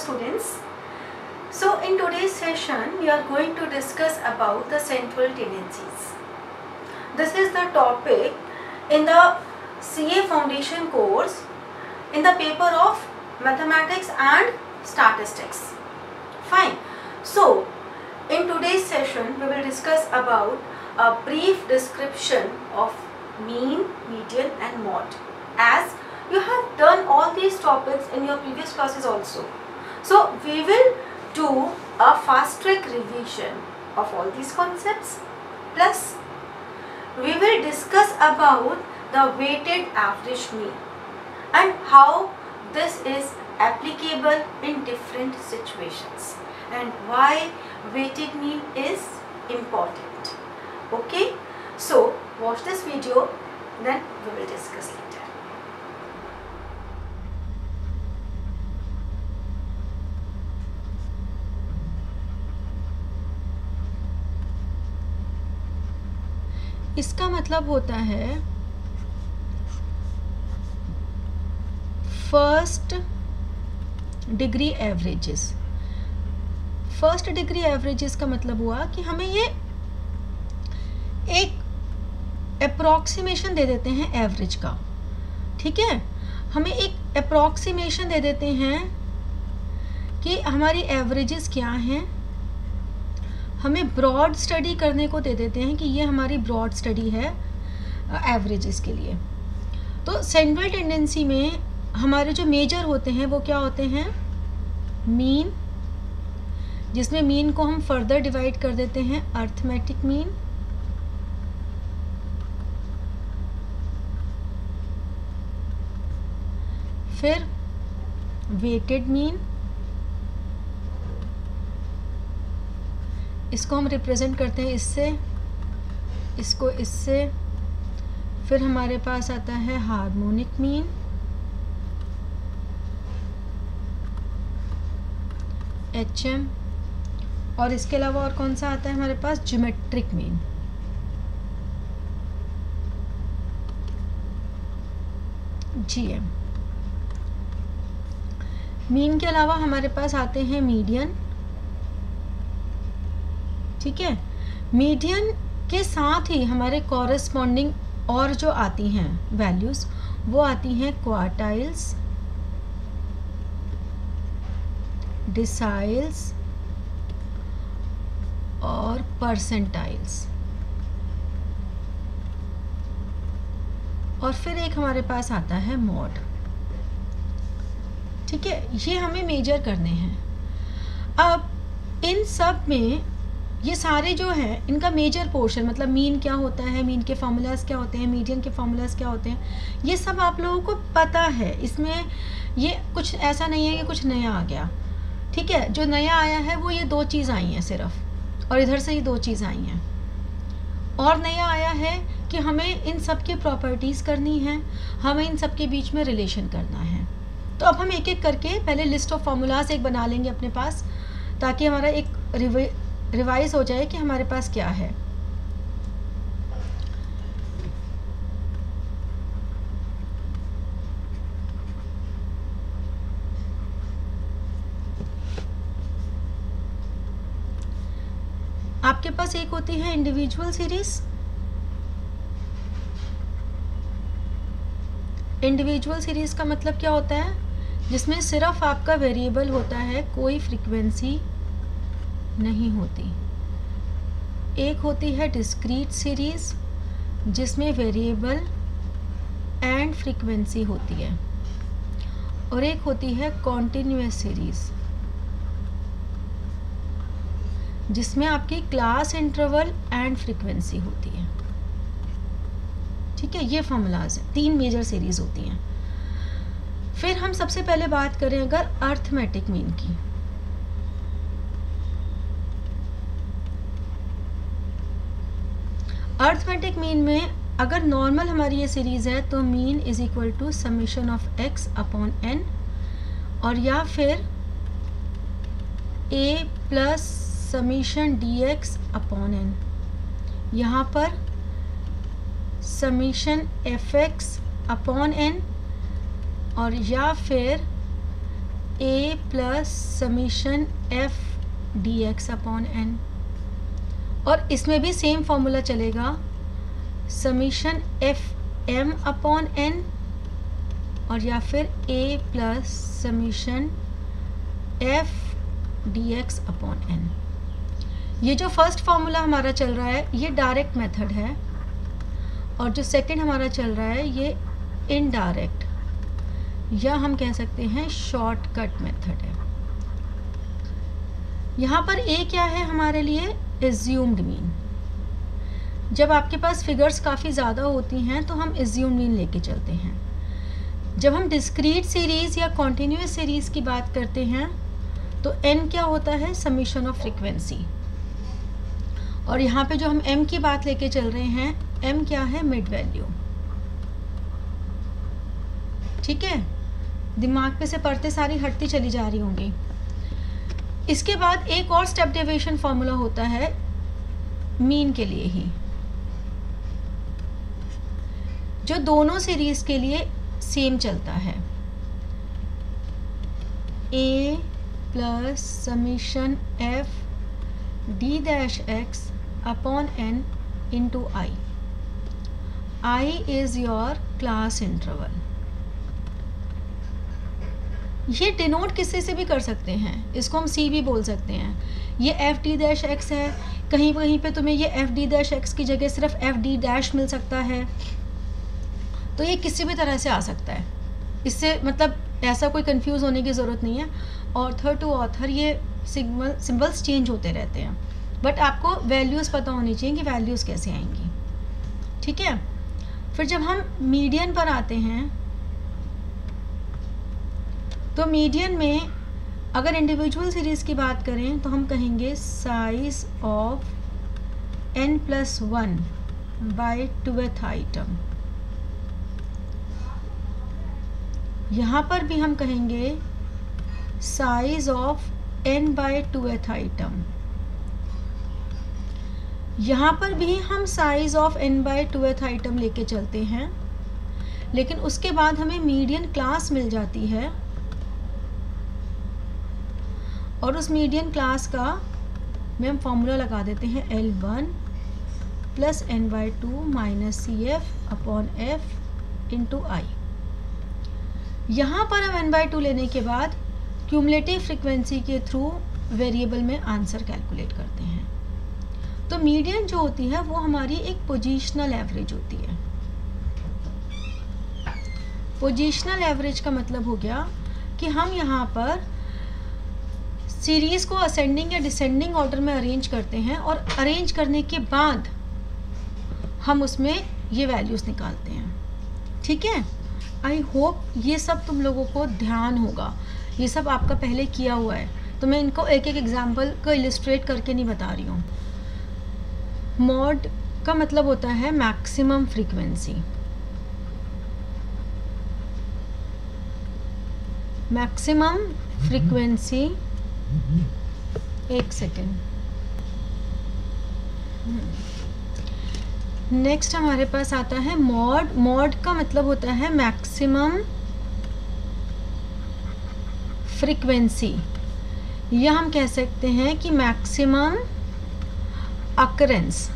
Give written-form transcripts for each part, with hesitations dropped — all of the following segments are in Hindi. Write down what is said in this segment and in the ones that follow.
students. So in today's session we are going to discuss about the central tendencies. This is the topic in the CA Foundation course in the paper of Mathematics and Statistics. Fine. So in today's session we will discuss about a brief description of mean, median and mode, as you have done all these topics in your previous classes also. So we will do a fast track revision of all these concepts, plus we will discuss about the weighted average mean and how this is applicable in different situations and why weighted mean is important. Okay, so watch this video, then we will discuss later. इसका मतलब होता है first degree averages. First degree averages का मतलब हुआ कि हमें ये एक अप्रॉक्सीमेशन दे देते हैं एवरेज का, ठीक है। हमें एक अप्रॉक्सीमेशन दे देते हैं कि हमारी एवरेजेस क्या हैं। हमें ब्रॉड स्टडी करने को दे देते हैं कि ये हमारी ब्रॉड स्टडी है एवरेजेस के लिए। तो सेंट्रल टेंडेंसी में हमारे जो मेजर होते हैं वो क्या होते हैं, मीन, जिसमें मीन को हम फर्दर डिवाइड कर देते हैं अर्थमेटिक मीन, फिर वेटेड मीन, इसको हम रिप्रेजेंट करते हैं इससे, इसको इससे, फिर हमारे पास आता है हार्मोनिक मीन, HM, और इसके अलावा और कौन सा आता है हमारे पास, ज्योमेट्रिक मीन। GM। मीन के अलावा हमारे पास आते हैं मीडियन, ठीक है। मीडियन के साथ ही हमारे कॉरेस्पॉन्डिंग और जो आती हैं वैल्यूज वो आती हैं क्वार्टाइल्स, डिसाइल्स और परसेंटाइल्स, और फिर एक हमारे पास आता है मॉड, ठीक है। ये हमें मेजर करने हैं। अब इन सब में ये सारे जो हैं इनका मेजर पोर्शन, मतलब मीन क्या होता है, मीन के फार्मूलाज क्या होते हैं, मीडियन के फार्मूलाज क्या होते हैं, ये सब आप लोगों को पता है। इसमें ये कुछ ऐसा नहीं है कि कुछ नया आ गया, ठीक है। जो नया आया है वो ये दो चीज़ आई हैं सिर्फ, और इधर से ये दो चीज़ आई हैं। और नया आया है कि हमें इन सब की प्रॉपर्टीज़ करनी है, हमें इन सब के बीच में रिलेशन करना है। तो अब हम एक एक करके पहले लिस्ट ऑफ फार्मूलाज एक बना लेंगे अपने पास, ताकि हमारा एक रिवाइज हो जाए कि हमारे पास क्या है। आपके पास एक होती है इंडिविजुअल सीरीज। इंडिविजुअल सीरीज का मतलब क्या होता है, जिसमें सिर्फ आपका वेरिएबल होता है, कोई फ्रीक्वेंसी नहीं होती। एक होती है डिस्क्रीट सीरीज, जिसमें वेरिएबल एंड फ्रीक्वेंसी होती है, और एक होती है कॉन्टिन्यूअस सीरीज, जिसमें आपकी क्लास इंटरवल एंड फ्रीक्वेंसी होती है, ठीक है। ये फॉर्मूलाज हैं, तीन मेजर सीरीज होती हैं। फिर हम सबसे पहले बात करें अगर अर्थमेटिक मीन की, अर्थमेटिक मीन में अगर नॉर्मल हमारी ये सीरीज है तो mean is equal to summation of x upon n, और या फिर a plus summation dx upon n। यहाँ पर समेशन fx अपॉन n, और या फिर A plus summation F D X upon N, और इसमें भी सेम फॉर्मूला चलेगा, summation F M upon N, और या फिर A plus summation F D X upon N. ये जो फर्स्ट फॉर्मूला हमारा चल रहा है ये डायरेक्ट मेथड है, और जो सेकंड हमारा चल रहा है ये इनडायरेक्ट, या हम कह सकते हैं शॉर्टकट मेथड है। यहाँ पर ए क्या है हमारे लिए, एज्यूम्ड मीन। जब आपके पास फिगर्स काफ़ी ज़्यादा होती हैं तो हम एज्यूम्ड मीन लेके चलते हैं। जब हम डिस्क्रीट सीरीज़ या कॉन्टिन्यूस सीरीज़ की बात करते हैं तो n क्या होता है, समीशन ऑफ फ्रीक्वेंसी, और यहाँ पे जो हम m की बात लेके चल रहे हैं, m क्या है, मिड वैल्यू। ठीक है, दिमाग पे से पढ़ते सारी हटती चली जा रही होंगी। इसके बाद एक और स्टेप डेविएशन फॉर्मूला होता है मीन के लिए ही, जो दोनों सीरीज के लिए सेम चलता है, a plus summation F D dash X upon N into I. I is your class interval. ये डिनोट किसी से भी कर सकते हैं, इसको हम सी भी बोल सकते हैं। ये एफ डी डैश एक्स है, कहीं कहीं पे तुम्हें ये एफ डी डैश एक्स की जगह सिर्फ एफ डी डैश मिल सकता है, तो ये किसी भी तरह से आ सकता है। इससे मतलब ऐसा कोई कंफ्यूज होने की ज़रूरत नहीं है। ऑथर टू ऑथर ये सिंबल्स चेंज होते रहते हैं, बट आपको वैल्यूज़ पता होनी चाहिए कि वैल्यूज़ कैसे आएंगी। ठीक है, फिर जब हम मीडियन पर आते हैं तो मीडियन में अगर इंडिविजुअल सीरीज़ की बात करें तो हम कहेंगे size of n+1 bye 2th item. यहाँ पर भी हम कहेंगे साइज ऑफ n/2th आइटम। यहाँ पर भी हम साइज ऑफ n/2th आइटम लेके चलते हैं, लेकिन उसके बाद हमें मीडियन क्लास मिल जाती है, और उस मीडियन क्लास का में हम फॉर्मूला लगा देते हैं L1 plus n/2 minus CF upon F into I. यहाँ पर हम n/2 लेने के बाद क्यूमुलेटिव फ्रीक्वेंसी के थ्रू वेरिएबल में आंसर कैलकुलेट करते हैं। तो मीडियन जो होती है वो हमारी एक पोजीशनल एवरेज होती है। पोजीशनल एवरेज का मतलब हो गया कि हम यहाँ पर सीरीज़ को असेंडिंग या डिसेंडिंग ऑर्डर में अरेंज करते हैं, और अरेंज करने के बाद हम उसमें ये वैल्यूज़ निकालते हैं। ठीक है, आई होप ये सब तुम लोगों को ध्यान होगा, ये सब आपका पहले किया हुआ है, तो मैं इनको एक एक एग्जाम्पल को इलिस्ट्रेट करके नहीं बता रही हूँ। मॉड का मतलब होता है मैक्सिमम फ्रीक्वेंसी। मैक्सिमम फ्रीक्वेंसी, एक सेकेंड, नेक्स्ट हमारे पास आता है मॉड। मॉड का मतलब होता है मैक्सिमम फ्रीक्वेंसी, या हम कह सकते हैं कि मैक्सिमम अकरेंस।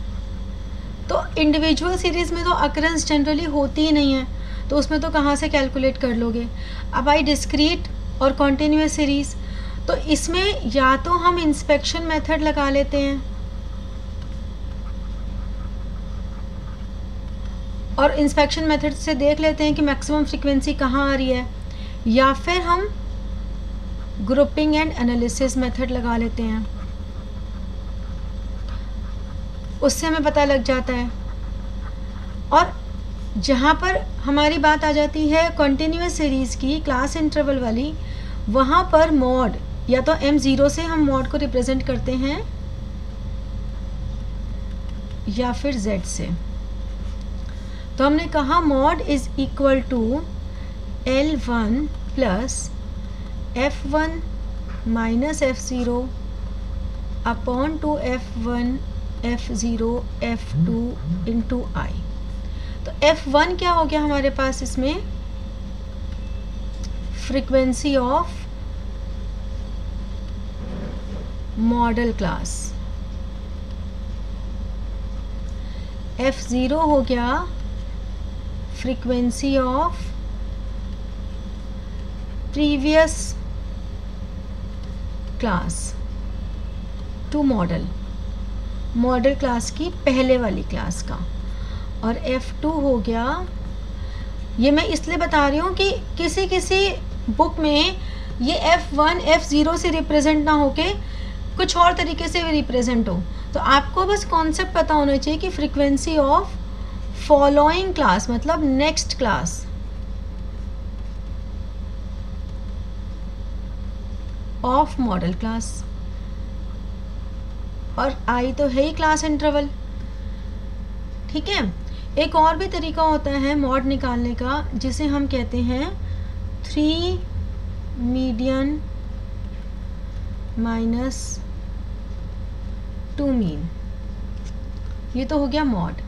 तो इंडिविजुअल सीरीज़ में तो अकरेंस जनरली होती ही नहीं है, तो उसमें तो कहाँ से कैलकुलेट कर लोगे। अब आई डिस्क्रीट और कॉन्टिन्यूस सीरीज़, तो इसमें या तो हम इंस्पेक्शन मेथड लगा लेते हैं और इंस्पेक्शन मेथड से देख लेते हैं कि मैक्सिमम फ्रीक्वेंसी कहाँ आ रही है, या फिर हम ग्रुपिंग एंड एनालिसिस मेथड लगा लेते हैं, उससे हमें पता लग जाता है। और जहाँ पर हमारी बात आ जाती है कॉन्टिन्यूस सीरीज़ की, क्लास इंटरवल वाली, वहाँ पर मॉड या तो m0 से हम मॉड को रिप्रेजेंट करते हैं या फिर z से। तो हमने कहा mode is equal to L1 plus F1 minus F0 upon two F1 F0 F2 into I। तो F1 क्या हो गया हमारे पास इसमें, frequency of model class. F0 हो गया frequency of previous class to modal class की पहले वाली क्लास का। और F2 हो गया, ये मैं इसलिए बता रही हूँ कि किसी किसी बुक में ये F1 F0 से रिप्रेजेंट ना होके कुछ और तरीके से रिप्रेजेंट हो, तो आपको बस कॉन्सेप्ट पता होना चाहिए कि फ्रीक्वेंसी ऑफ फॉलोइंग क्लास मतलब next class of model class, और आई तो है ही क्लास इंटरवल। ठीक है, एक और भी तरीका होता है मॉड निकालने का, जिसे हम कहते हैं 3 मीडियन माइनस 2 मीन। ये तो हो गया मॉड।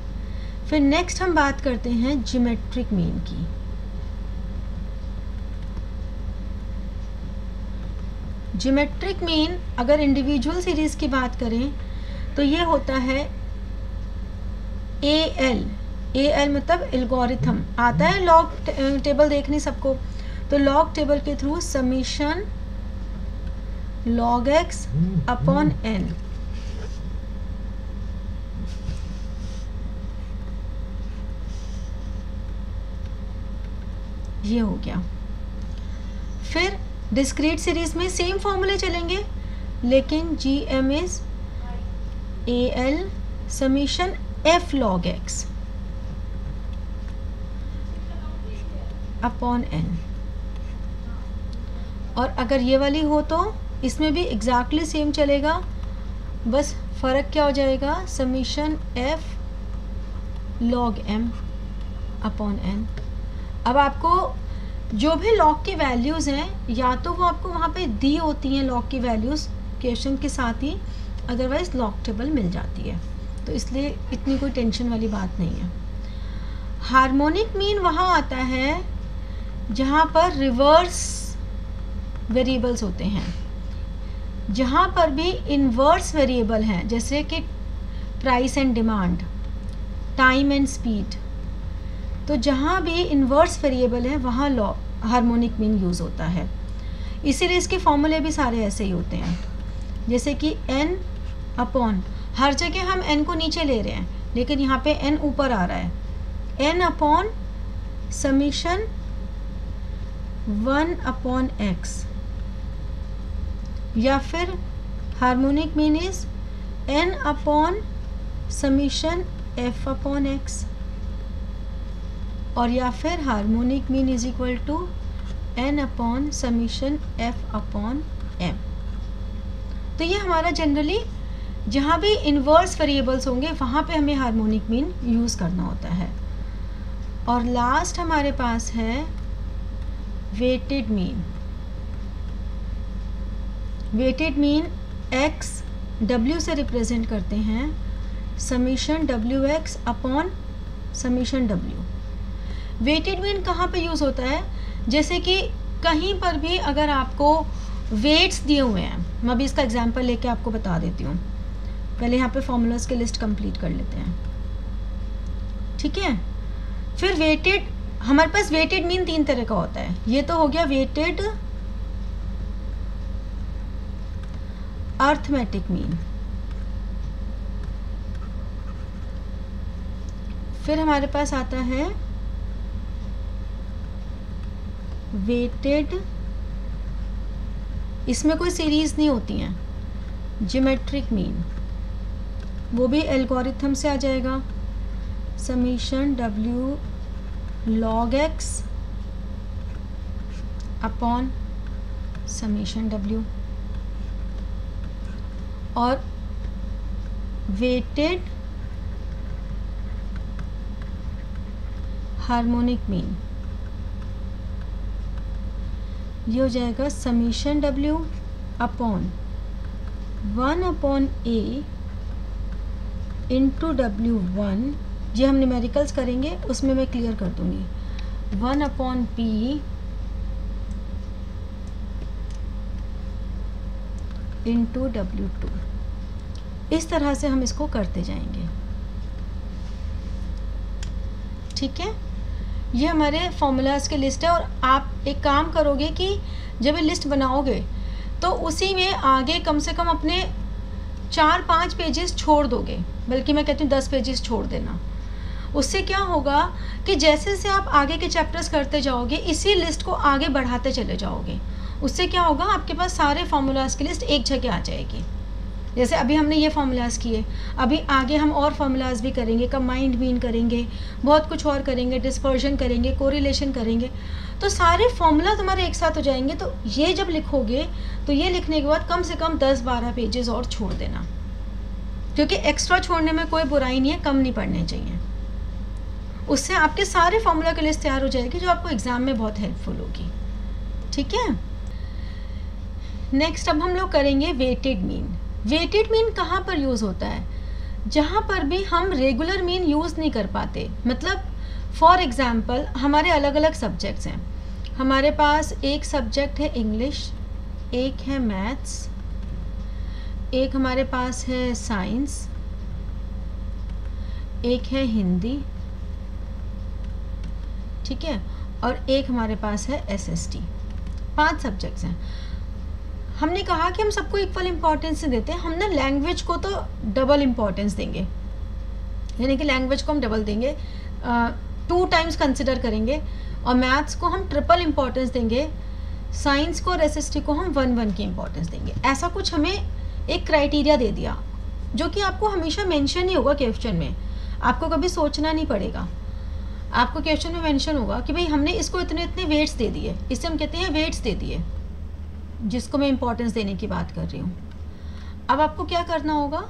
फिर नेक्स्ट हम बात करते हैं ज्योमेट्रिक मीन की। ज्योमेट्रिक मीन अगर इंडिविजुअल सीरीज की बात करें तो ये होता है AL मतलब एल्गोरिथम। आता है लॉग टेबल देखने सबको, तो लॉग टेबल के through summation log x upon n। ये हो गया। फिर डिस्क्रीट सीरीज में सेम फॉर्मूले चलेंगे, लेकिन GM is AL summation F log x upon n। और अगर ये वाली हो तो इसमें भी एग्जैक्टली सेम चलेगा, बस फ़र्क क्या हो जाएगा, summation F log m upon n। अब आपको जो भी लॉग की वैल्यूज़ हैं या तो वो आपको वहाँ पे दी होती हैं लॉग की वैल्यूज़ क्वेश्चन के साथ ही, अदरवाइज लॉग टेबल मिल जाती है, तो इसलिए इतनी कोई टेंशन वाली बात नहीं है। हार्मोनिक मीन वहाँ आता है जहाँ पर रिवर्स वेरिएबल्स होते हैं, जहाँ पर भी इन्वर्स वेरिएबल हैं, जैसे कि price and demand, time and speed. तो जहाँ भी इन्वर्स वेरिएबल है वहाँ हार्मोनिक मीन यूज़ होता है। इसीलिए इसके फॉर्मूले भी सारे ऐसे ही होते हैं, जैसे कि n अपॉन, हर जगह हम n को नीचे ले रहे हैं लेकिन यहाँ पे n ऊपर आ रहा है, n upon summation 1 upon x, या फिर harmonic mean is n upon summation f upon x, और या फिर harmonic mean is equal to n upon summation f upon m। तो ये हमारा जनरली जहाँ भी इन्वर्स वेरिएबल्स होंगे वहाँ पे हमें हार्मोनिक मीन यूज़ करना होता है। और लास्ट हमारे पास है weighted mean. Weighted mean x w से रिप्रेजेंट करते हैं, summation wx upon summation w। Weighted mean कहाँ पे यूज़ होता है, जैसे कि कहीं पर भी अगर आपको वेट्स दिए हुए हैं, मैं अभी इसका एग्जांपल लेके आपको बता देती हूँ, पहले यहाँ पे फॉर्मूलाज की लिस्ट कंप्लीट कर लेते हैं। ठीक है, फिर वेटेड, हमारे पास वेटेड मीन 3 तरह का होता है। ये तो हो गया वेटेड अर्थमेटिक मीन। फिर हमारे पास आता है वेटेड, इसमें कोई सीरीज नहीं होती हैं, ज्योमेट्रिक मीन, वो भी एल्गोरिथम से आ जाएगा, summation w log x upon summation w। और वेटेड हार्मोनिक मीन, ये हो जाएगा summation w upon 1 upon a into w1। ये हम न्यूमेरिकल्स करेंगे, उसमें मैं क्लियर कर दूंगी। 1 अपॉन p इंटू W2। इस तरह से हम इसको करते जाएंगे। ठीक है, ये हमारे फॉर्मूलाज की लिस्ट है। और आप एक काम करोगे कि जब ये लिस्ट बनाओगे तो उसी में आगे कम से कम अपने 4-5 पेजेस छोड़ दोगे, बल्कि मैं कहती हूँ 10 पेजेस छोड़ देना। उससे क्या होगा कि जैसे जैसे आप आगे के चैप्टर्स करते जाओगे इसी लिस्ट को आगे बढ़ाते चले जाओगे। उससे क्या होगा, आपके पास सारे फार्मूलाज की लिस्ट एक जगह आ जाएगी। जैसे अभी हमने ये फार्मूलाज किए, अभी आगे हम और फार्मूलाज भी करेंगे, कंबाइंड मीन करेंगे, बहुत कुछ और करेंगे, डिस्पर्जन करेंगे, कोरिलेशन करेंगे, तो सारे फार्मूला तुम्हारे एक साथ हो जाएंगे। तो ये जब लिखोगे तो ये लिखने के बाद कम से कम 10-12 पेजेस और छोड़ देना, क्योंकि एक्स्ट्रा छोड़ने में कोई बुराई नहीं है, कम नहीं पढ़ने चाहिए। उससे आपके सारे फार्मूला की लिस्ट तैयार हो जाएगी जो आपको एग्ज़ाम में बहुत हेल्पफुल होगी। ठीक है, नेक्स्ट अब हम लोग करेंगे वेटेड मीन। वेटेड मीन कहाँ पर यूज़ होता है? जहाँ पर भी हम रेगुलर मीन यूज़ नहीं कर पाते। मतलब फॉर एग्ज़ाम्पल हमारे अलग अलग सब्जेक्ट्स हैं। हमारे पास एक सब्जेक्ट है इंग्लिश, एक है मैथ्स, एक हमारे पास है साइंस, एक है हिंदी, ठीक है, और एक हमारे पास है SST। 5 सब्जेक्ट्स हैं। हमने कहा कि हम सबको इक्वल इम्पोर्टेंस से देते हैं। हम ना लैंग्वेज को तो डबल इम्पोर्टेंस देंगे, यानी कि लैंग्वेज को हम डबल देंगे, 2 टाइम्स कंसिडर करेंगे, और मैथ्स को हम ट्रिपल इम्पोर्टेंस देंगे, साइंस को और SST को हम 1-1 की इम्पोर्टेंस देंगे। ऐसा कुछ हमें एक क्राइटेरिया दे दिया जो कि आपको हमेशा मेंशन ही होगा क्वेश्चन में, आपको कभी सोचना नहीं पड़ेगा। आपको क्वेश्चन में मेंशन होगा कि भाई हमने इसको इतने इतने वेट्स दे दिए, इससे हम कहते हैं वेट्स दे दिए, जिसको मैं इंपॉर्टेंस देने की बात कर रही हूँ। अब आपको क्या करना होगा,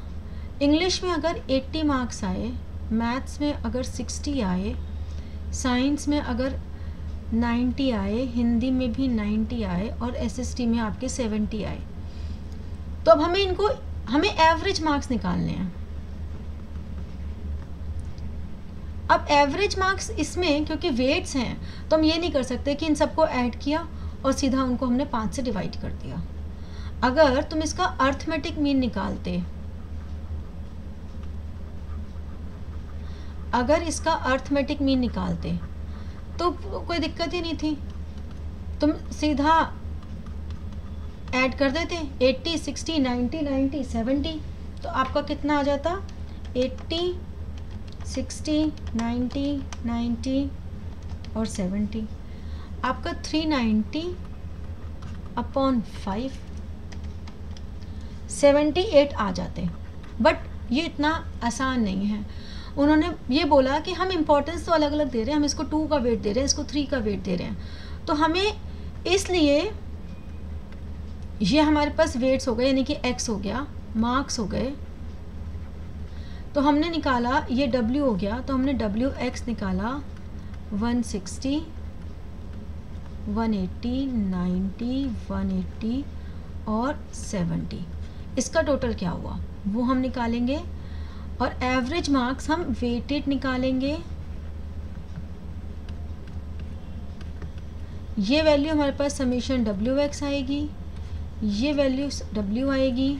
इंग्लिश में अगर 80 मार्क्स आए, मैथ्स में अगर 60 आए, साइंस में अगर 90 आए, हिंदी में भी 90 आए, और SST में आपके 70 आए, तो अब हमें एवरेज मार्क्स निकालने हैं। अब एवरेज मार्क्स इसमें क्योंकि वेट्स हैं तो हम ये नहीं कर सकते कि इन सबको ऐड किया और सीधा उनको हमने 5 से डिवाइड कर दिया। अगर तुम इसका अर्थमेटिक मीन निकालते, तो कोई दिक्कत ही नहीं थी, तुम सीधा ऐड कर देते 80, 60, 90, 90, 70, तो आपका कितना आ जाता 80, 60, 90, 90 और 70, आपका 390/5 78 आ जाते। बट ये इतना आसान नहीं है। उन्होंने ये बोला कि हम इम्पोर्टेंस तो अलग अलग दे रहे हैं, हम इसको 2 का वेट दे रहे हैं, इसको 3 का वेट दे रहे हैं, तो हमें इसलिए ये हमारे पास वेट्स हो गए, यानी कि x हो गया, मार्क्स हो गए, तो हमने निकाला ये W हो गया, तो हमने WX निकाला 160, 180, 90, 180 और 70। इसका टोटल क्या हुआ वो हम निकालेंगे, और एवरेज मार्क्स हम वेटेड निकालेंगे। ये वैल्यू हमारे पास समीशन WX आएगी, ये वैल्यू W आएगी।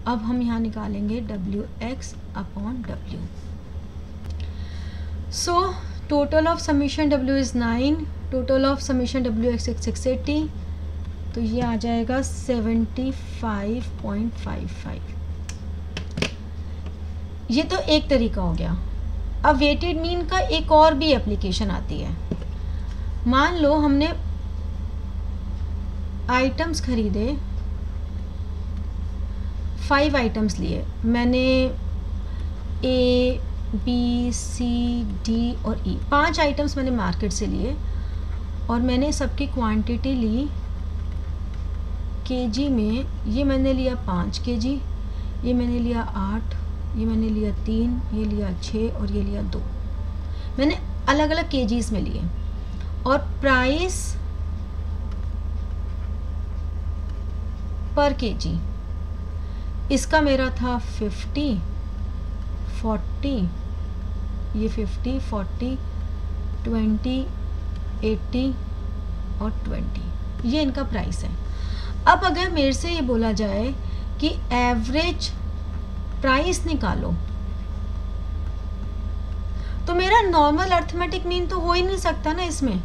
अब हम यहाँ निकालेंगे WX/W। So total of summation W is 9, total of summation WX 680, तो ये आ जाएगा 75.55। ये तो एक तरीका हो गया। अब वेटेड मीन का एक और भी एप्लीकेशन आती है। मान लो हमने आइटम्स खरीदे, 5 आइटम्स लिए, मैंने A, B, C, D और E 5 आइटम्स मैंने मार्केट से लिए, और मैंने सबकी क्वांटिटी ली केजी में। ये मैंने लिया 5 केजी, ये मैंने लिया 8, ये मैंने लिया 3, ये लिया 6 और ये लिया 2। मैंने अलग अलग केजीज़ में लिए, और प्राइस पर केजी इसका मेरा था 50, 40, ये 50, 40, 20, 80 और 20, ये इनका प्राइस है। अब अगर मेरे से ये बोला जाए कि एवरेज प्राइस निकालो, तो मेरा नॉर्मल अर्थमेटिक मीन तो हो ही नहीं सकता ना इसमें,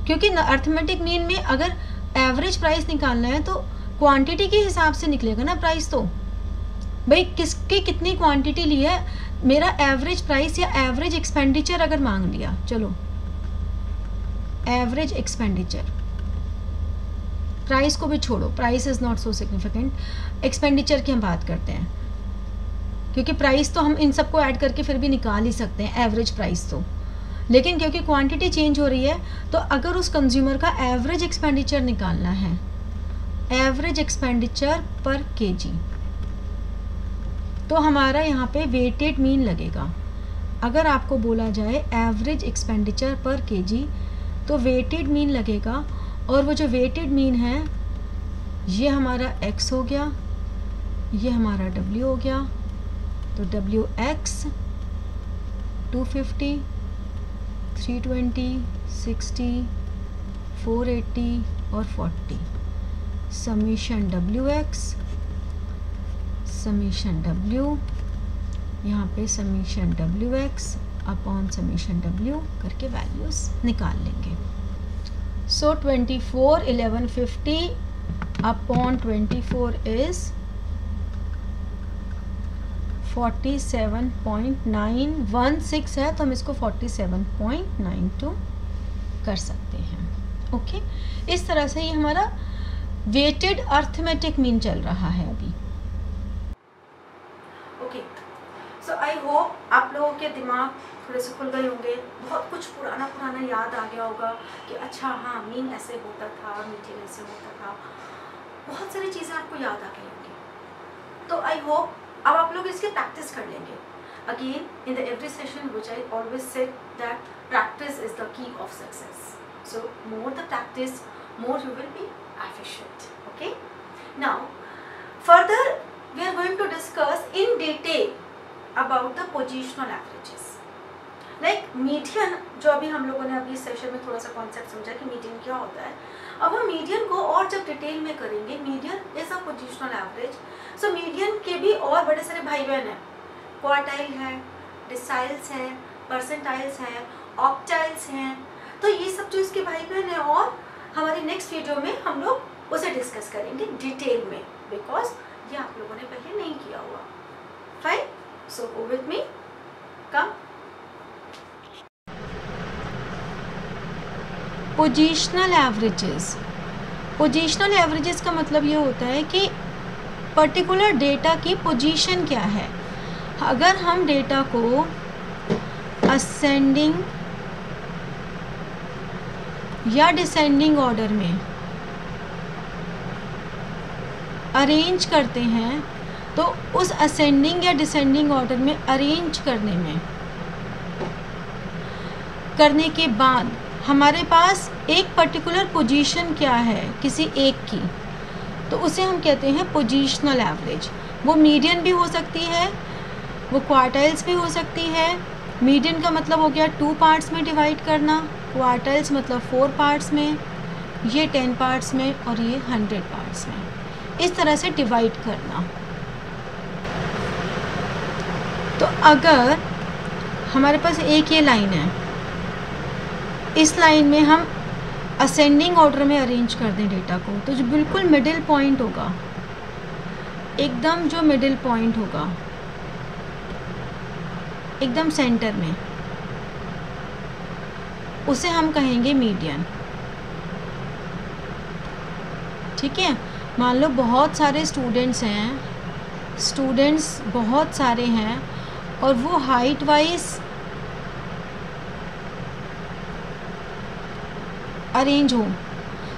क्योंकि अर्थमेटिक मीन में अगर एवरेज प्राइस निकालना है तो क्वांटिटी के हिसाब से निकलेगा ना प्राइस। तो भाई किसकी कितनी क्वांटिटी ली है, मेरा एवरेज प्राइस या एवरेज एक्सपेंडिचर अगर मांग लिया, चलो एवरेज एक्सपेंडिचर, प्राइस को भी छोड़ो, price is not so significant, expenditure की हम बात करते हैं, क्योंकि प्राइस तो हम इन सबको ऐड करके फिर भी निकाल ही सकते हैं एवरेज प्राइस तो, लेकिन क्योंकि क्वांटिटी चेंज हो रही है तो अगर उस कंज्यूमर का एवरेज एक्सपेंडिचर निकालना है, एवरेज एक्सपेंडिचर पर केजी, तो हमारा यहाँ पे वेटेड मीन लगेगा। अगर आपको बोला जाए एवरेज एक्सपेंडिचर पर केजी तो वेटेड मीन लगेगा, और वो जो वेटेड मीन है ये हमारा x हो गया, ये हमारा w हो गया, तो wx 250, 320, 60, 480 और 40, समीशन wx, समीशन w, यहाँ पे summation wx upon summation w करके वैल्यूज़ निकाल लेंगे। सो 24 1150 अपॉन 24 इज़ 47.916 है, तो हम इसको 47.92 कर सकते हैं। ओके, इस तरह से ये हमारा वेटेड अर्थमेटिक मीन चल रहा है अभी। ओके, सो आई होप आप लोगों के दिमाग थोड़े से खुल गए होंगे, बहुत कुछ पुराना याद आ गया होगा कि अच्छा हाँ मीन ऐसे होता था, मीडियन ऐसे होता था, बहुत सारी चीज़ें आपको याद आ गई होंगी। तो आई होप अब आप लोग इसकी प्रैक्टिस कर लेंगे। Again in the every session which I always said that practice is the key of success, so more the practice more you will be efficient. Okay, now further we are going to discuss in detail about the positional averages. Like median, जो अभी हम लोगों ने अभी इस सेशन में थोड़ा सा कॉन्सेप्ट समझा कि मीडियन क्या होता है, अब हम मीडियन को और जब डिटेल में करेंगे, median is a positional average. So median के भी और बड़े सारे भाई बहन हैं, क्वार्टाइल है, डिसाइल्स हैं, परसेंटाइल्स हैं, ऑक्टाइल्स हैं, तो ये सब जो इसके भाई बहन हैं, और हमारी नेक्स्ट वीडियो में हम लोग उसे डिस्कस करेंगे डिटेल में, बिकॉज ये आप लोगों ने पहले नहीं किया हुआ। Fine, so go with me, come. Positional averages, positional averages का मतलब ये होता है कि पर्टिकुलर डेटा की पोजीशन क्या है। अगर हम डेटा को असेंडिंग या डिसेंडिंग ऑर्डर में अरेंज करते हैं, तो उस असेंडिंग या डिसेंडिंग ऑर्डर में अरेंज करने के बाद हमारे पास एक पर्टिकुलर पोजीशन क्या है किसी एक की, तो उसे हम कहते हैं पोजीशनल एवरेज। वो मीडियन भी हो सकती है, वो क्वार्टाइल्स भी हो सकती है। मीडियन का मतलब हो गया 2 पार्ट्स में डिवाइड करना, क्वार्टाइल्स मतलब 4 पार्ट्स में, ये 10 पार्ट्स में और ये 100 पार्ट्स में, इस तरह से डिवाइड करना। तो अगर हमारे पास एक ये लाइन है, इस लाइन में हम असेंडिंग ऑर्डर में अरेंज कर दें डेटा को, तो जो बिल्कुल मिडिल पॉइंट होगा, एकदम जो मिडिल पॉइंट होगा, एकदम सेंटर में, उसे हम कहेंगे मीडियन। ठीक है, मान लो बहुत सारे स्टूडेंट्स बहुत सारे हैं और वो हाइट वाइज अरेंज हो,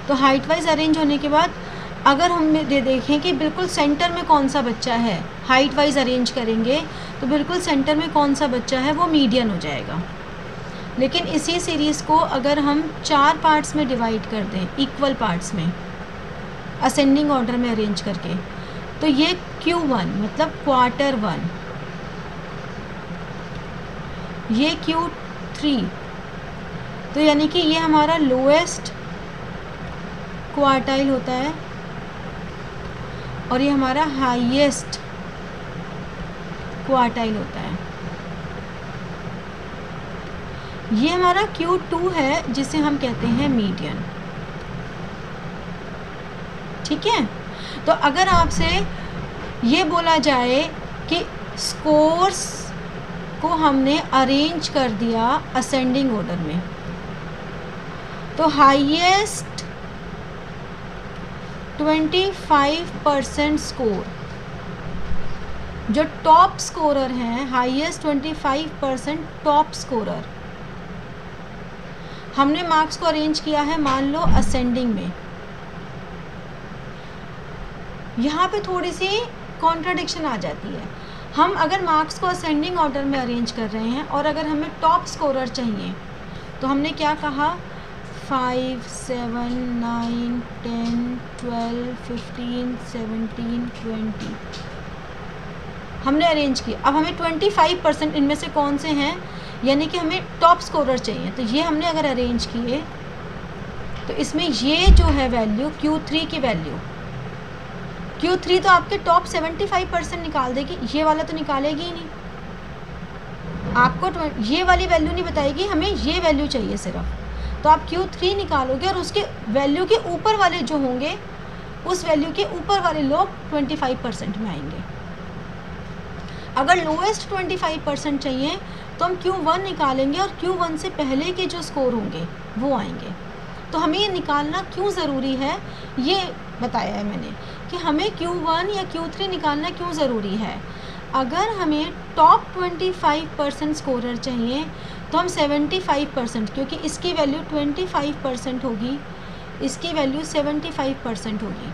तो हाइट वाइज अरेंज होने के बाद अगर हम देखें कि बिल्कुल सेंटर में कौन सा बच्चा है, हाइट वाइज अरेंज करेंगे तो बिल्कुल सेंटर में कौन सा बच्चा है वो मीडियन हो जाएगा। लेकिन इसी सीरीज़ को अगर हम 4 पार्ट्स में डिवाइड कर दें, इक्वल पार्ट्स में असेंडिंग ऑर्डर में अरेंज करके, तो ये Q1 मतलब क्वार्टर 1, ये Q3, तो यानी कि ये हमारा लोएस्ट क्वार्टाइल होता है, और ये हमारा हाईएस्ट क्वार्टाइल होता है। ये हमारा Q2 है जिसे हम कहते हैं मीडियन। ठीक है, तो अगर आपसे ये बोला जाए कि स्कोर्स को हमने अरेंज कर दिया असेंडिंग ऑर्डर में, तो हाईएस्ट 25% स्कोर, जो टॉप स्कोरर हैं, हाईएस्ट 25% टॉप स्कोरर, हमने मार्क्स को अरेंज किया है मान लो असेंडिंग में। यहाँ पे थोड़ी सी कॉन्ट्राडिक्शन आ जाती है। हम अगर मार्क्स को असेंडिंग ऑर्डर में अरेंज कर रहे हैं और अगर हमें टॉप स्कोरर चाहिए तो हमने क्या कहा, 5, 7, 9, 10, 12, 15, 17, 20 हमने अरेंज किया। अब हमें 25% इनमें से कौन से हैं, यानी कि हमें टॉप स्कोरर चाहिए, तो ये हमने अगर अरेंज किए तो इसमें ये जो है वैल्यू Q3 की वैल्यू, Q3 तो आपके टॉप 75% निकाल देगी, ये वाला तो निकालेगी ही नहीं। आपको ये वाली वैल्यू नहीं बताएगी, हमें ये वैल्यू चाहिए सिर्फ, तो आप Q3 निकालोगे और उसके वैल्यू के ऊपर वाले जो होंगे, उस वैल्यू के ऊपर वाले लोग 25% में आएंगे। अगर लोएस्ट 25% चाहिए तो हम Q1 निकालेंगे और Q1 से पहले के जो स्कोर होंगे वो आएंगे। तो हमें ये निकालना क्यों ज़रूरी है, ये बताया है मैंने कि हमें Q1 या Q3 निकालना क्यों ज़रूरी है। अगर हमें टॉप 25% स्कोरर चाहिए तो हम 75%, क्योंकि इसकी वैल्यू 25% होगी, इसकी वैल्यू 75% होगी,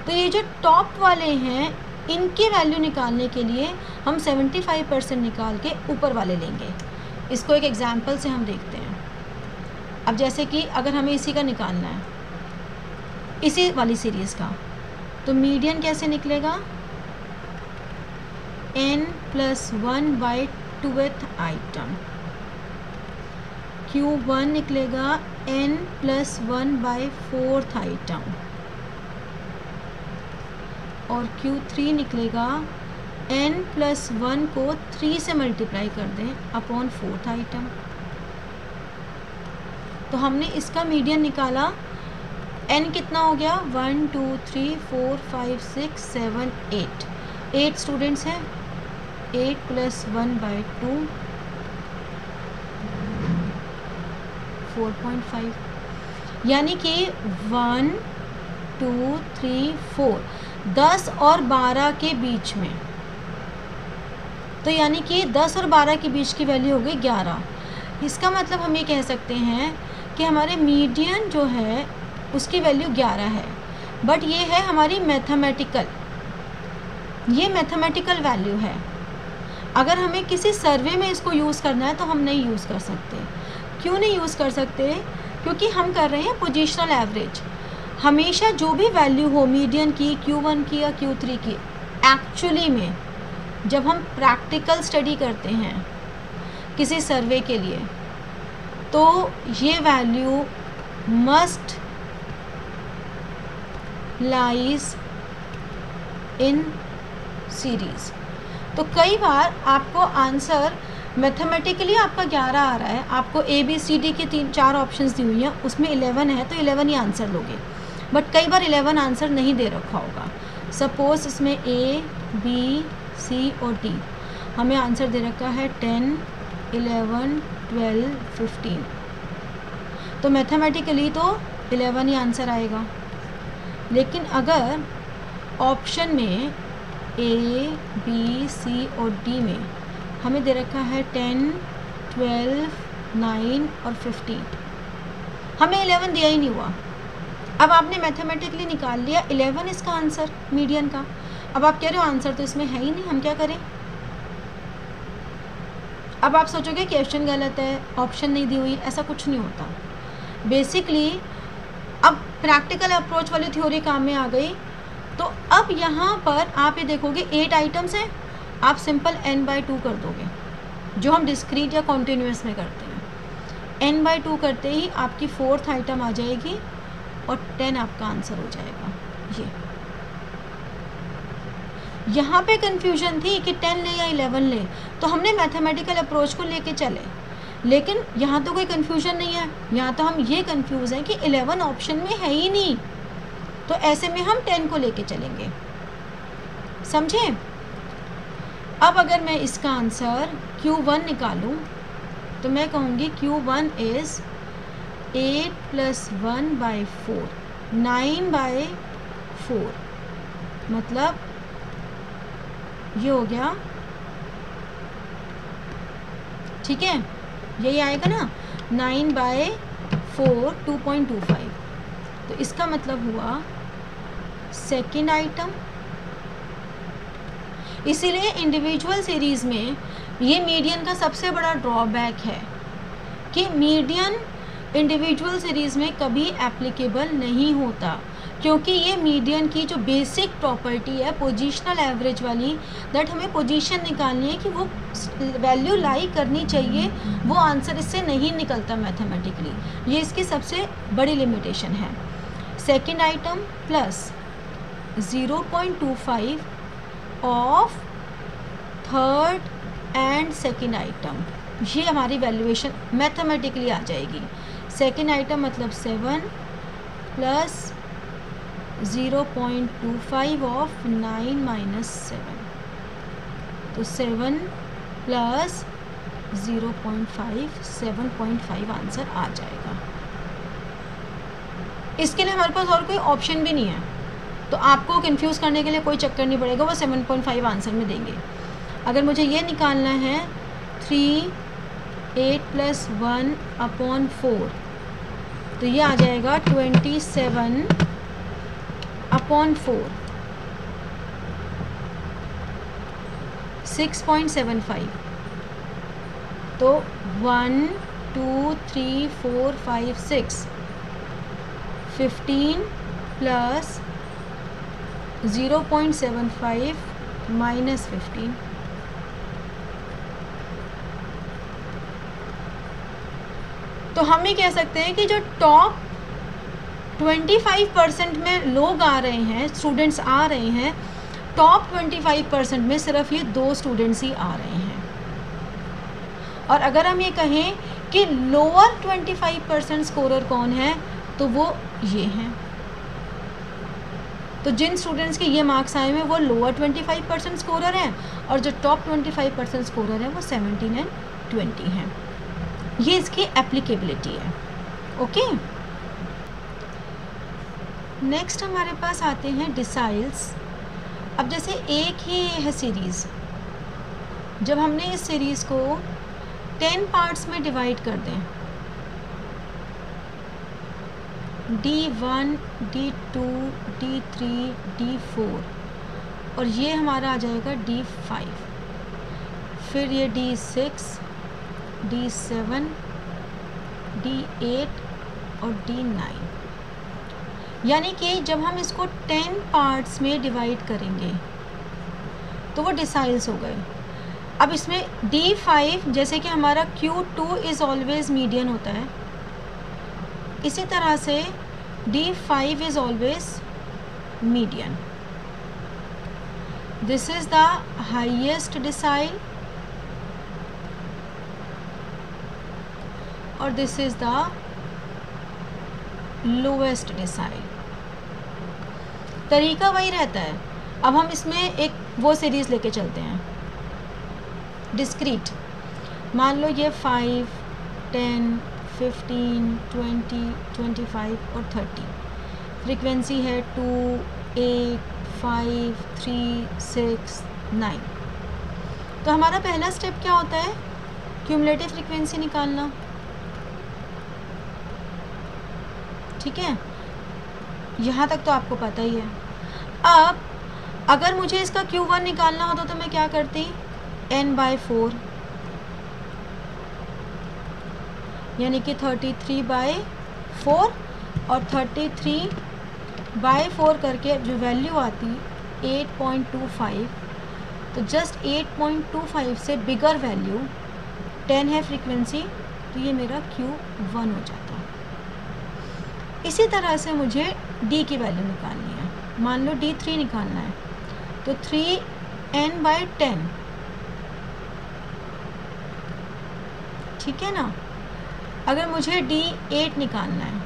तो ये जो टॉप वाले हैं इनकी वैल्यू निकालने के लिए हम 75% निकाल के ऊपर वाले लेंगे। इसको एक एग्जांपल से हम देखते हैं। अब जैसे कि अगर हमें इसी का निकालना है, इसी वाली सीरीज़ का, तो मीडियन कैसे निकलेगा, n+1/2th आइटम, Q1 निकलेगा n+1/4th आइटम और Q3 निकलेगा n+1 को 3 से मल्टीप्लाई कर दें अपॉन 4th आइटम। तो हमने इसका मीडियन निकाला, n कितना हो गया, 1 2 3 4 5 6 7 8 स्टूडेंट्स हैं, 8 + 1/2 4.5, यानी कि 1 2 3 4 10 और 12 के बीच में, तो यानी कि 10 और 12 के बीच की वैल्यू हो गई 11। इसका मतलब हम ये कह सकते हैं कि हमारे मीडियन जो है उसकी वैल्यू 11 है, बट ये है हमारी मैथमेटिकल, ये मैथमेटिकल वैल्यू है। अगर हमें किसी सर्वे में इसको यूज़ करना है तो हम नहीं यूज़ कर सकते। क्यों नहीं यूज़ कर सकते, क्योंकि हम कर रहे हैं पोजीशनल एवरेज। हमेशा जो भी वैल्यू हो मीडियन की, Q1 की या Q3 की, एक्चुअली में जब हम प्रैक्टिकल स्टडी करते हैं किसी सर्वे के लिए, तो ये value must lies in series. तो कई बार आपको आंसर मैथमेटिकली आपका 11 आ रहा है, आपको ABCD की 3-4 ऑप्शंस दी हुई हैं, उसमें 11 है तो 11 ही आंसर लोगे, बट कई बार 11 आंसर नहीं दे रखा होगा। सपोज़ इसमें A, B, C और D, हमें आंसर दे रखा है 10, 11, 12, 15, तो मैथमेटिकली तो 11 ही आंसर आएगा। लेकिन अगर ऑप्शन में A, B, C और D में हमें दे रखा है 10, 12, 9 और 15, हमें 11 दिया ही नहीं हुआ। अब आपने मैथमेटिकली निकाल लिया 11 इसका आंसर मीडियन का, अब आप कह रहे हो आंसर तो इसमें है ही नहीं, हम क्या करें। अब आप सोचोगे क्वेश्चन गलत है, ऑप्शन नहीं दी हुई, ऐसा कुछ नहीं होता। बेसिकली अब प्रैक्टिकल अप्रोच वाली थ्योरी काम में आ गई, तो अब यहाँ पर आप ये देखोगे 8 आइटम्स हैं, आप सिंपल n/2 कर दोगे, जो हम डिस्क्रीट या कॉन्टिन्यूस में करते हैं। n/2 करते ही आपकी 4th आइटम आ जाएगी और 10 आपका आंसर हो जाएगा। ये यहाँ पे कंफ्यूजन थी कि 10 ले या 11 ले, तो हमने मैथमेटिकल अप्रोच को लेके चले, लेकिन यहाँ तो कोई कंफ्यूजन नहीं है। यहाँ तो हम ये कंफ्यूज हैं कि 11 ऑप्शन में है ही नहीं, तो ऐसे में हम 10 को लेके चलेंगे, समझे। अब अगर मैं इसका आंसर Q1 निकालूं तो मैं कहूँगी Q1 इज़ 8 + 1/4, 9/4, मतलब ये हो गया, ठीक है, यही आएगा ना, 9/4 2.25। तो इसका मतलब हुआ सेकंड आइटम। इसीलिए इंडिविजुअल सीरीज़ में ये मीडियन का सबसे बड़ा ड्रॉबैक है कि मीडियन इंडिविजुअल सीरीज़ में कभी एप्लीकेबल नहीं होता, क्योंकि ये मीडियन की जो बेसिक प्रॉपर्टी है पोजीशनल एवरेज वाली, दैट हमें पोजीशन निकालनी है कि वो वैल्यू लाई करनी चाहिए, वो आंसर इससे नहीं निकलता मैथमेटिकली। ये इसकी सबसे बड़ी लिमिटेशन है। Second item plus 0.25 of third and second item, ये हमारी वैल्यूएशन मैथमेटिकली आ जाएगी। सेकंड आइटम मतलब 7 प्लस 0.25 ऑफ 9 - 7, तो 7 प्लस 0.5 7.5 आंसर आ जाएगा। इसके लिए हमारे पास और कोई ऑप्शन भी नहीं है, तो आपको कंफ्यूज करने के लिए कोई चक्कर नहीं पड़ेगा, वो 7.5 आंसर में देंगे। अगर मुझे ये निकालना है 3 8 + 1/4, तो ये आ जाएगा 27/4, 6.75। तो 1 2 3 4 5 6, 15 प्लस 0.75 माइनस 15, तो हम ये कह सकते हैं कि जो टॉप 25% में लोग आ रहे हैं, स्टूडेंट्स आ रहे हैं, टॉप 25% में सिर्फ ये 2 स्टूडेंट्स ही आ रहे हैं। और अगर हम ये कहें कि लोअर 25% स्कोरर कौन है, तो वो ये हैं। तो जिन स्टूडेंट्स के ये मार्क्स आए हुए वो लोअर 25% स्कोरर हैं, और जो टॉप 25% स्कोरर हैं वो 17 और 20 हैं। ये इसकी एप्लीकेबिलिटी है। ओके, नेक्स्ट हमारे पास आते हैं डिसाइल्स। अब जैसे एक ही है सीरीज़, जब हमने इस सीरीज़ को 10 पार्ट्स में डिवाइड कर दें, D1 D2 D3 D4, और ये हमारा आ जाएगा D5, फिर ये D6 D7 D8 और D9, यानी कि जब हम इसको 10 पार्ट्स में डिवाइड करेंगे तो वो डिसाइल्स हो गए। अब इसमें D5 जैसे कि हमारा Q2 इज़ ऑलवेज मीडियन होता है, इसी तरह से D5 is always median. This is the highest decile और this is the lowest decile. तरीका वही रहता है। अब हम इसमें एक वो सीरीज़ लेके चलते हैं डिस्क्रीट। मान लो ये 5 10 15 20 25 और 30, फ्रीक्वेंसी है 2 8 5 3 6 9। तो हमारा पहला स्टेप क्या होता है? क्यूमुलेटिव फ्रीक्वेंसी निकालना। ठीक है, यहाँ तक तो आपको पता ही है। अब अगर मुझे इसका Q1 निकालना होता तो मैं क्या करती? n/4, यानी कि 33/4, और 33/4 करके जो वैल्यू आती 8.25, तो जस्ट 8.25 से बिगर वैल्यू 10 है फ्रीक्वेंसी, तो ये मेरा Q1 हो जाता है। इसी तरह से मुझे D की वैल्यू निकालनी है। मान लो D3 निकालना है, तो 3 8n/10, ठीक है ना। अगर मुझे D8 निकालना है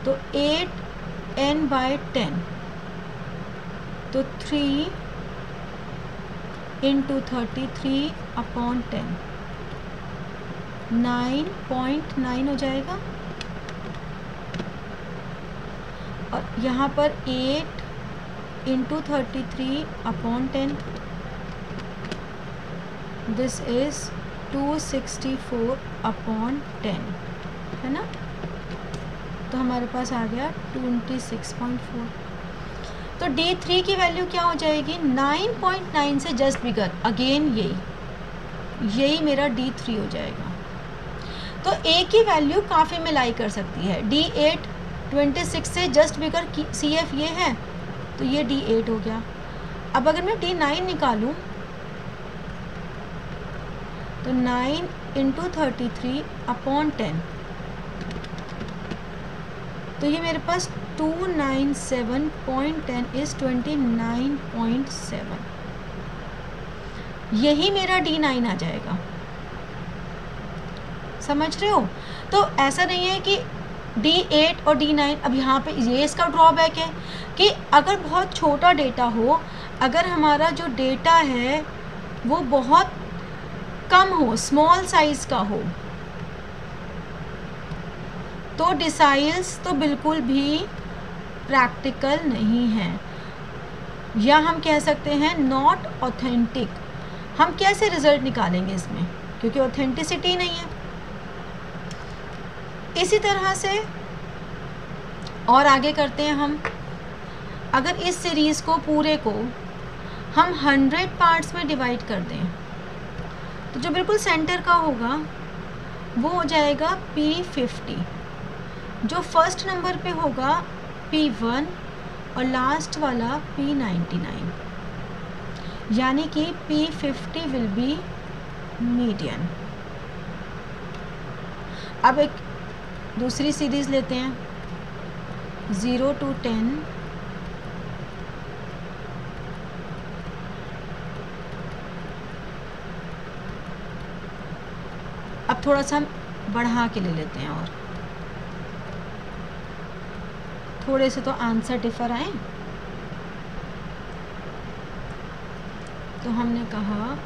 तो 8n/10, तो 3 × 33/10, 9.9 हो जाएगा। और यहाँ पर 8 × 33/10, दिस इज़ 264/10, है ना। तो हमारे पास आ गया 26.4। तो D3 की वैल्यू क्या हो जाएगी, 9.9 से जस्ट बिगर, अगेन यही मेरा D3 हो जाएगा। तो A की वैल्यू काफ़ी मिलाई कर सकती है। D8 26 से जस्ट बिगर CF ये है, तो ये D8 हो गया। अब अगर मैं D9 निकालूं तो 9 × 33/10, तो ये मेरे पास 297.10 इज़ 29.7, यही मेरा D9 आ जाएगा। समझ रहे हो। तो ऐसा नहीं है कि D8 और D9, अब यहाँ पे ये इसका ड्रॉबैक है कि अगर बहुत छोटा डेटा हो, अगर हमारा जो डेटा है वो बहुत कम हो, स्मॉल साइज़ का हो, तो डिसाइल्स तो बिल्कुल भी प्रैक्टिकल नहीं है, या हम कह सकते हैं नॉट ऑथेंटिक। हम कैसे रिज़ल्ट निकालेंगे इसमें, क्योंकि ऑथेंटिसिटी नहीं है। इसी तरह से और आगे करते हैं हम। अगर इस सीरीज़ को पूरे को हम 100 पार्ट्स में डिवाइड कर दें, तो जो बिल्कुल सेंटर का होगा वो हो जाएगा P50, जो फर्स्ट नंबर पे होगा P1 और लास्ट वाला P99, यानी कि P50 विल बी मीडियन। अब एक दूसरी सीरीज़ लेते हैं, 0 to 10, अब थोड़ा सा हम बढ़ा के ले लेते हैं, और थोड़े से तो आंसर डिफर आए। तो हमने कहा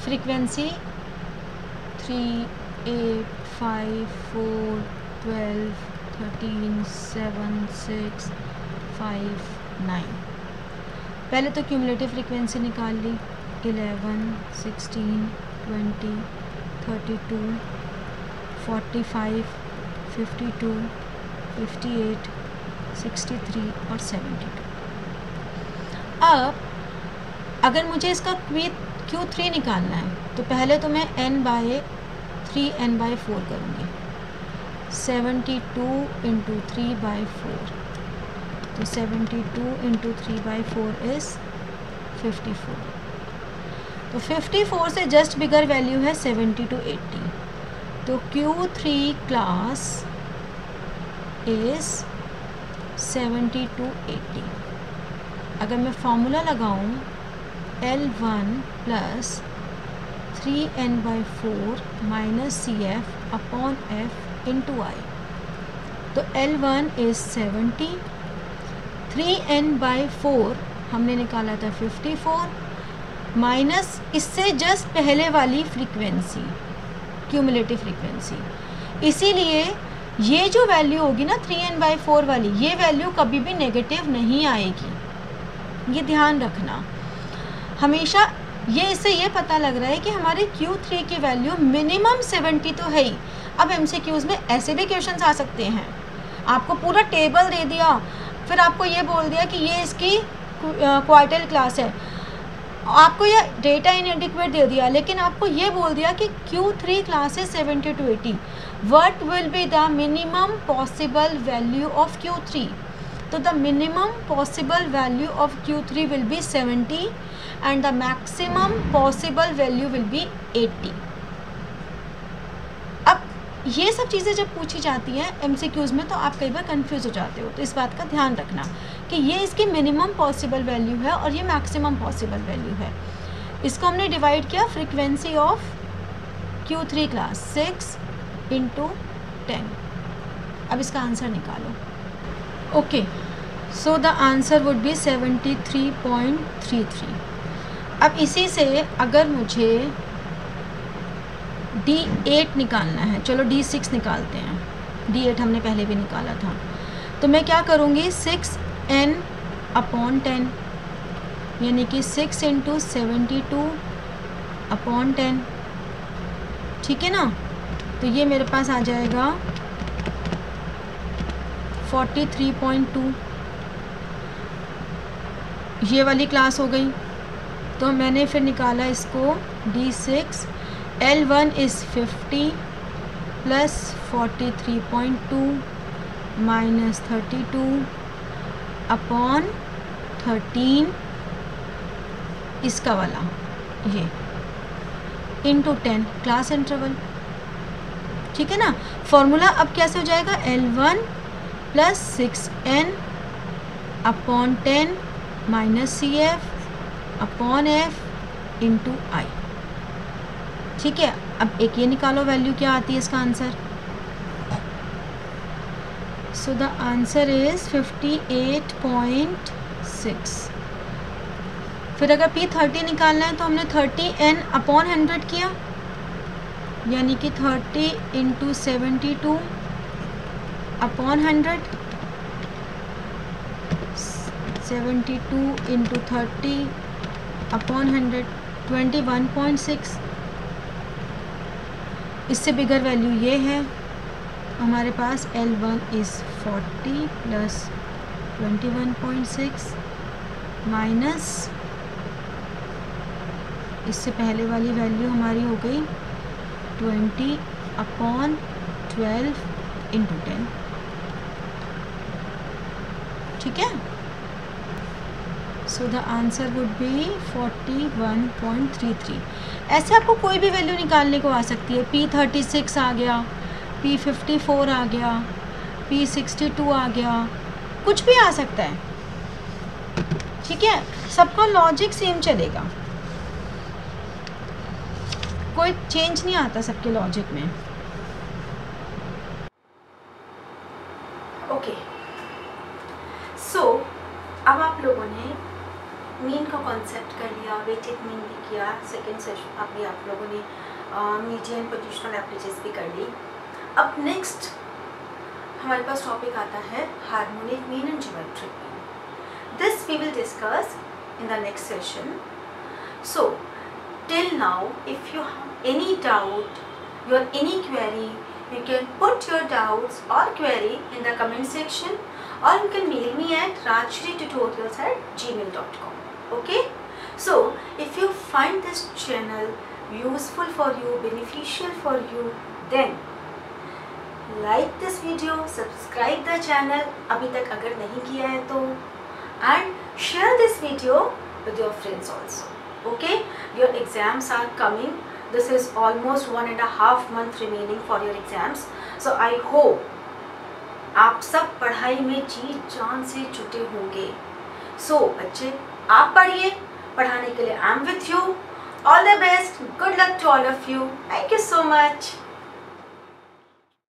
फ्रीक्वेंसी 3, 8, 5, 4, 12, 13, 7, 6, 5, 9। पहले तो क्यूमुलेटिव फ्रीक्वेंसी निकाल ली, 11, 16, 20, 32, 45, 52, 58, 63 और 72। अब अगर मुझे इसका Q3 निकालना है, तो पहले तो मैं n/3n/4 करूँगी, 72 × 3/4, तो 72 × 3/4 इज़ 54। तो 54 से जस्ट बिगर वैल्यू है 70 to 80, तो Q3 क्लास इज़ 70 to 80। अगर मैं फॉर्मूला लगाऊं L1 + 3n/4 - CF/F × I, तो L1 इज़ 70, 3n/4 हमने निकाला था 54, माइनस इससे जस्ट पहले वाली फ्रीक्वेंसी, क्यूमुलेटिव फ्रीक्वेंसी। इसीलिए ये जो वैल्यू होगी ना 3n/4 वाली, ये वैल्यू कभी भी नेगेटिव नहीं आएगी, ये ध्यान रखना हमेशा। ये इससे ये पता लग रहा है कि हमारे Q3 की वैल्यू मिनिमम 70 तो है ही। अब MCQs में ऐसे भी क्वेश्चंस आ सकते हैं, आपको पूरा टेबल दे दिया, फिर आपको ये बोल दिया कि ये इसकी क्वार्टाइल क्लास है, आपको ये डेटा इनएडिक्वेट दे दिया, लेकिन आपको ये बोल दिया कि Q3 क्लास है 70 to 80, what will be the minimum possible value of Q3? तो the minimum possible value of Q3 will be 70 and the maximum possible value will be 80. अब ये सब चीज़ें जब पूछी जाती हैं MCQs में तो आप कई बार कंफ्यूज हो जाते हो, तो इस बात का ध्यान रखना कि ये इसकी मिनिमम पॉसिबल वैल्यू है और ये मैक्सिमम पॉसिबल वैल्यू है। इसको हमने डिवाइड किया फ्रीक्वेंसी ऑफ Q3 क्लास 6 × 10। अब इसका आंसर निकालो। Okay, so the answer would be 73.33। अब इसी से अगर मुझे D8 निकालना है, चलो D6 निकालते हैं, D8 हमने पहले भी निकाला था, तो मैं क्या करूँगी 6n/10 यानी कि 6 × 72/10, ठीक है ना। तो ये मेरे पास आ जाएगा 43.2। ये वाली क्लास हो गई। तो मैंने फिर निकाला इसको D6, L1 is 50 plus 43.2 minus 32/13 इसका वाला ये इंटू 10 क्लास इंटरवल, ठीक है ना। फॉर्मूला अब कैसे हो जाएगा L1 plus 6n/10 minus CF/F into I, ठीक है। अब एक ये निकालो वैल्यू क्या आती है इसका answer. So the answer is 58.6। फिर अगर P30 निकालना है तो हमने 30n/100 किया, यानी कि 30 × 72/100, 72 × 30/100 21.6। इससे बिगर वैल्यू ये है हमारे पास L1 is 40 plus 21.6 माइनस इससे पहले वाली वैल्यू हमारी हो गई 20/12 × 10, ठीक है। So the answer would be 41.33। ऐसे आपको कोई भी वैल्यू निकालने को आ सकती है। P36 आ गया, P54 आ गया, P62 आ गया, कुछ भी आ सकता है, ठीक है। सबका लॉजिक सेम चलेगा, कोई चेंज नहीं आता सबके लॉजिक में। ओके, सो अब आप लोगों ने मीन का कॉन्सेप्ट कर लिया, वेटेड मीन भी किया, सेकेंड सेशन अभी आप लोगों ने मीडियन पोजिशनल एवरेजेस भी कर ली। अब नेक्स्ट हमारे पास टॉपिक आता है harmonic mean and geometric mean. This we will discuss in the next session. So till now if you have any doubt or any query, you can put your doubts or query in the comment section, or you can mail me at rajshritutorials@gmail.com. Okay, so if you find this channel useful for you, beneficial for you, then like this video, subscribe the channel अभी तक अगर नहीं किया है तो, and share this video with your friends also. Okay, your exams are coming. This is almost 1.5 months remaining for your exams. So I hope आप सब पढ़ाई में जी जान से जुटे होंगे। So बच्चे आप पढ़िए, पढ़ाने के लिए I am with you. All the best. Good luck to all of you. Thank you so much.